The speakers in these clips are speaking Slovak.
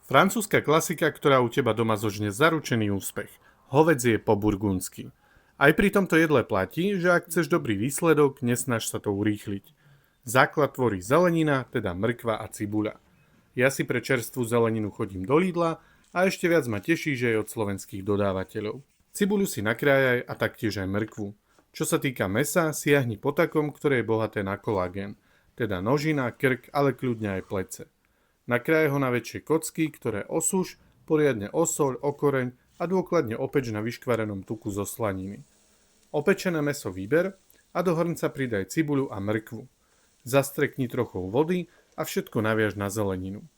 Francúzska klasika, ktorá u teba doma zožne zaručený úspech. Hovädzie po burgundsky. Aj pri tomto jedle platí, že ak chceš dobrý výsledok, nesnaž sa to urýchliť. Základ tvorí zelenina, teda mrkva a cibuľa. Ja si pre čerstvú zeleninu chodím do Lidla a ešte viac ma teší, že je od slovenských dodávateľov. Cibuľu si nakrájaj a taktiež aj mrkvu. Čo sa týka mesa, siahni po takom, ktoré je bohaté na kolagén, teda nožina, krk, ale kľudne aj plece. Nakráj ho na väčšie kocky, ktoré osúš, poriadne osoľ, okoreň a dôkladne opeč na vyškvarenom tuku zo slaniny. Opečené mäso vyber a do hrnca pridaj cibuľu a mrkvu. Zastrekni trochou vody a všetko naviaž na zeleninu.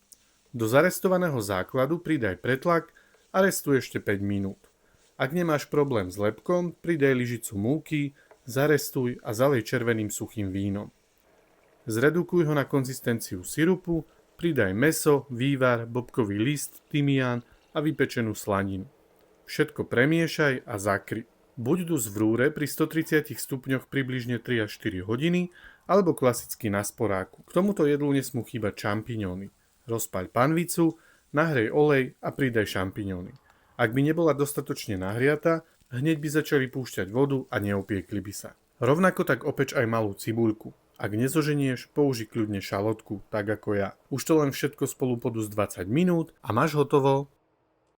Do zarestovaného základu pridaj pretlak a restuj ešte 5 minút. Ak nemáš problém s lepkom, pridaj lyžicu múky, zarestuj a zalej červeným suchým vínom. Zredukuj ho na konzistenciu sirupu, pridaj mäso, vývar, bobkový list, tymián a vypečenú slaninu. Všetko premiešaj a zakry. Buď dus v rúre pri 130 stupňoch približne 3 až 4 hodiny, alebo klasicky na sporáku. K tomuto jedlu nesmú chýbať šampiňóny. Rozpaľ panvicu, nahrej olej a pridaj šampiňóny. Ak by nebola dostatočne nahriata, hneď by začali púšťať vodu a neopiekli by sa. Rovnako tak opeč aj malú cibuľku. Ak nezoženieš, použij kľudne šalotku, tak ako ja. Už to len všetko spolu podúsť 20 minút a máš hotovo.